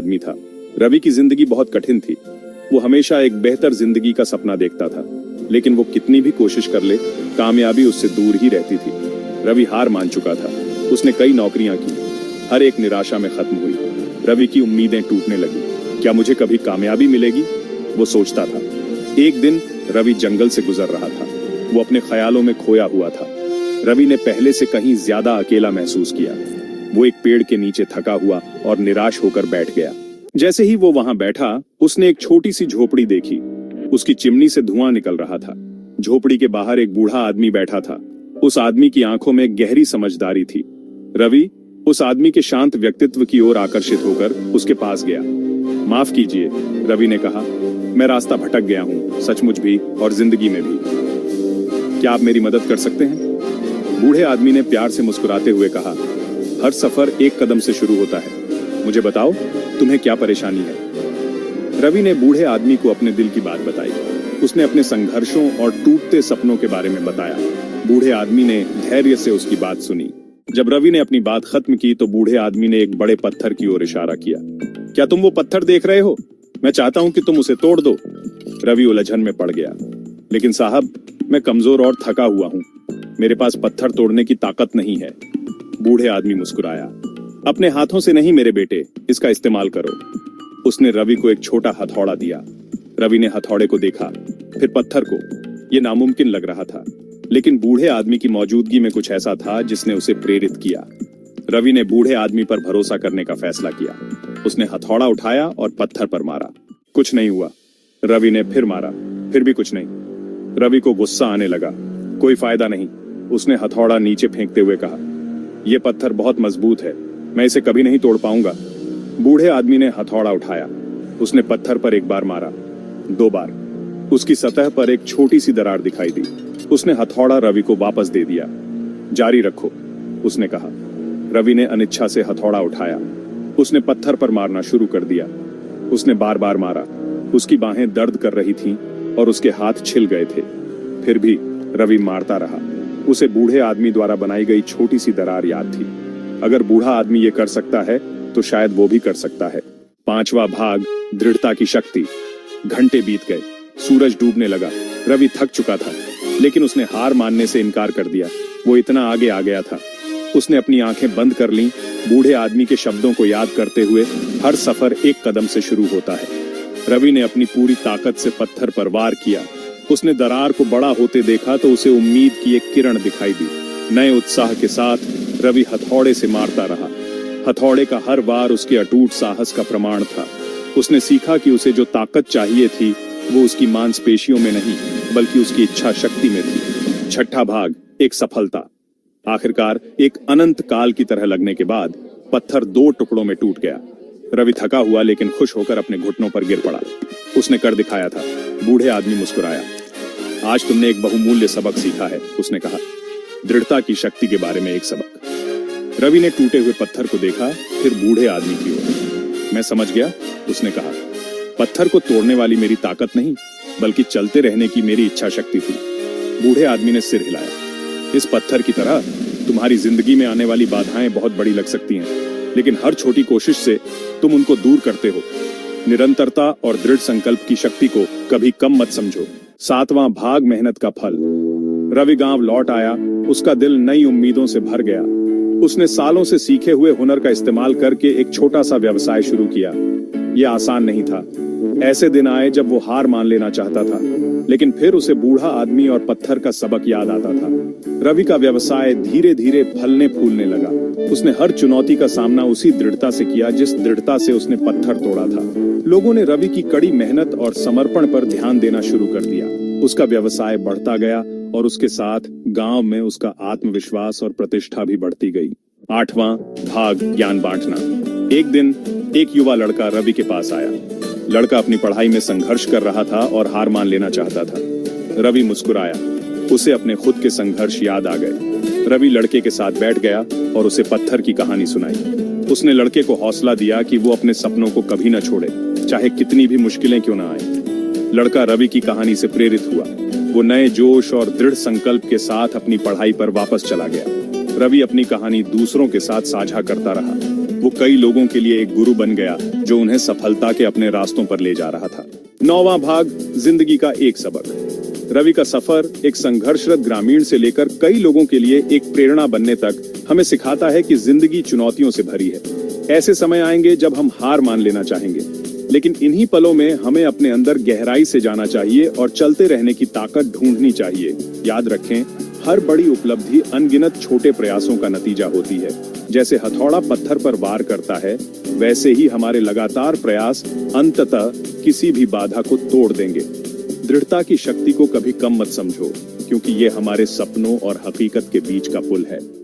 आदमी था। रवि की जिंदगी बहुत कठिन थी। वो हमेशा एक बेहतर जिंदगी का सपना देखता था, लेकिन वो कितनी भी कोशिश कर ले, कामयाबी उससे दूर ही रहती थी। रवि हार मान चुका था। उसने कई नौकरियां की, हर एक निराशा में खत्म हुई। रवि की उम्मीदें टूटने लगी। क्या मुझे कभी कामयाबी मिलेगी, वो सोचता था। एक दिन रवि जंगल से गुजर रहा था। वो अपने ख्यालों में खोया हुआ था। रवि ने पहले से कहीं ज्यादा अकेला महसूस किया। वो एक पेड़ के नीचे थका हुआ और निराश होकर बैठ गया। जैसे ही वो वहां बैठा, उसने एक छोटी सी झोपड़ी देखी। उसकी चिमनी से धुआं निकल रहा था। झोपड़ी के बाहर एक बूढ़ा आदमी बैठा था। उस आदमी की आंखों में गहरी समझदारी थी। रवि उस आदमी के शांत व्यक्तित्व की ओर आकर्षित होकर उसके पास गया। माफ कीजिए, रवि ने कहा, मैं रास्ता भटक गया हूँ, सचमुच भी और जिंदगी में भी। क्या आप मेरी मदद कर सकते हैं? बूढ़े आदमी ने प्यार से मुस्कुराते हुए कहा, हर सफर एक कदम से शुरू होता है। मुझे बताओ, तुम्हें क्या परेशानी है? रवि ने बूढ़े आदमी को अपने दिल की बात बताई। उसने अपने संघर्षों और टूटते सपनों के बारे में बताया। बूढ़े आदमी ने धैर्य से उसकी बात सुनी। जब रवि ने अपनी बात खत्म की तो बूढ़े आदमी ने एक बड़े पत्थर की ओर इशारा किया। क्या तुम वो पत्थर देख रहे हो? मैं चाहता हूं कि तुम उसे तोड़ दो। रवि उलझन में पड़ गया। लेकिन साहब, मैं कमजोर और थका हुआ हूं। मेरे पास पत्थर तोड़ने की ताकत नहीं है। बूढ़े आदमी मुस्कुराया। अपने हाथों से नहीं मेरे बेटे, इसका इस्तेमाल करो। उसने रवि को एक छोटा हथौड़ा दिया। रवि ने हथौड़े को देखा, फिर पत्थर को। यह नामुमकिन लग रहा था, लेकिन बूढ़े आदमी की मौजूदगी में कुछ ऐसा था जिसने उसे प्रेरित किया। रवि ने बूढ़े आदमी पर भरोसा करने का फैसला किया। उसने हथौड़ा उठाया और पत्थर पर मारा। कुछ नहीं हुआ। रवि ने फिर मारा, फिर भी कुछ नहीं। रवि को गुस्सा आने लगा। कोई फायदा नहीं। उसने हथौड़ा नीचे फेंकते हुए कहा, यह पत्थर बहुत मजबूत है, मैं इसे कभी नहीं तोड़ पाऊंगा। बूढ़े आदमी ने हथौड़ा उठाया। उसने पत्थर पर एक बार मारा, 2 बार। उसकी सतह पर एक छोटी सी दरार दिखाई दी। उसने हथौड़ा रवि को वापस दे दिया। जारी रखो, उसने कहा। रवि ने अनिच्छा से हथौड़ा उठाया। उसने पत्थर पर मारना शुरू कर दिया। उसने बार बार मारा। उसकी बाहें दर्द कर रही थीं और उसके हाथ छिल गए थे। फिर भी रवि मारता रहा। उसे बूढ़े आदमी द्वारा बनाई गई छोटी सी दरार याद थी। अगर बूढ़ा आदमी ये कर सकता है तो शायद वो भी कर सकता है। 5वां भाग, दृढ़ता की शक्ति। घंटे बीत गए। सूरज डूबने लगा। रवि थक चुका था, लेकिन उसने हार मानने से इनकार कर दिया। वो इतना आगे आ गया था। उसने अपनी आंखें बंद कर लीं, बूढ़े आदमी के शब्दों को याद करते हुए, हर सफर एक कदम से शुरू होता है। रवि ने अपनी पूरी ताकत से पत्थर पर वार किया। उसने दरार को बड़ा होते देखा तो उसे उम्मीद की एक किरण दिखाई दी। नए उत्साह के साथ रवि हथौड़े से मारता रहा। हथौड़े का हर वार उसके अटूट साहस का प्रमाण था। उसने सीखा कि उसे जो ताकत चाहिए थी वो उसकी मांसपेशियों में नहीं, बल्कि उसकी इच्छा शक्ति में थी। 6ठा भाग, एक सफलता। आखिरकार एक अनंत काल की तरह लगने के बाद पत्थर 2 टुकड़ों में टूट गया। रवि थका हुआ लेकिन खुश होकर अपने घुटनों पर गिर पड़ा। उसने कर दिखाया था। बूढ़े आदमी मुस्कुराया। आज तुमने एक बहुमूल्य सबक सीखा है, उसने कहा। दृढ़ता की शक्ति के बारे में एक सबक। रवि ने टूटे हुए पत्थर को देखा, फिर बूढ़े आदमी की ओर। मैं समझ गया, उसने कहा। पत्थर को तोड़ने वाली मेरी ताकत नहीं, बल्कि चलते रहने की मेरी इच्छा शक्ति थी। बूढ़े आदमी ने सिर हिलाया। इस पत्थर की तरह तुम्हारी जिंदगी में आने वाली बाधाएं बहुत बड़ी लग सकती हैं, लेकिन हर छोटी कोशिश से तुम उनको दूर करते हो। निरंतरता और दृढ़ संकल्प की शक्ति को कभी कम मत समझो। 7वां भाग, मेहनत का फल। रवि गांव लौट आया। उसका दिल नई उम्मीदों से भर गया। उसने सालों से सीखे हुए हुनर का इस्तेमाल करके एक छोटा सा व्यवसाय शुरू किया। यह आसान नहीं था। ऐसे दिन आए जब वो हार मान लेना चाहता था, लेकिन फिर उसे बूढ़ा आदमी और पत्थर का सबक याद आता था। रवि का व्यवसाय धीरे धीरे फलने फूलने लगा। उसने हर चुनौती का सामना उसी दृढ़ता से किया जिस दृढ़ता से उसने पत्थर तोड़ा था। लोगों ने रवि की कड़ी मेहनत और समर्पण पर ध्यान देना शुरू कर दिया। उसका व्यवसाय बढ़ता गया और उसके साथ गांव में उसका आत्मविश्वास और प्रतिष्ठा भी बढ़ती गई। 8वां भाग, ज्ञान बांटना। एक दिन एक युवा लड़का रवि के पास आया। लड़का अपनी पढ़ाई में संघर्ष कर रहा था और हार मान लेना चाहता था। रवि मुस्कुराया। उसे अपने खुद के संघर्ष याद आ गए। रवि लड़के के साथ बैठ गया और उसे पत्थर की कहानी सुनाई। उसने लड़के को हौसला दिया कि वो अपने सपनों को कभी न छोड़े, चाहे कितनी भी मुश्किलें क्यों न आए। लड़का रवि की कहानी से प्रेरित हुआ। वो नए जोश और दृढ़ संकल्प के साथ अपनी पढ़ाई पर वापस चला गया। रवि अपनी कहानी दूसरों के साथ साझा करता रहा। वो कई लोगों के लिए एक गुरु बन गया जो उन्हें सफलता के अपने रास्तों पर ले जा रहा था। 9वां भाग, जिंदगी का एक सबक। रवि का सफर एक संघर्षरत ग्रामीण से लेकर कई लोगों के लिए एक प्रेरणा बनने तक हमें सिखाता है कि जिंदगी चुनौतियों से भरी है। ऐसे समय आएंगे जब हम हार मान लेना चाहेंगे, लेकिन इन्हीं पलों में हमें अपने अंदर गहराई से जाना चाहिए और चलते रहने की ताकत ढूंढनी चाहिए। याद रखें, हर बड़ी उपलब्धि अनगिनत छोटे प्रयासों का नतीजा होती है। जैसे हथौड़ा पत्थर पर वार करता है, वैसे ही हमारे लगातार प्रयास अंततः किसी भी बाधा को तोड़ देंगे। दृढ़ता की शक्ति को कभी कम मत समझो, क्योंकि ये हमारे सपनों और हकीकत के बीच का पुल है।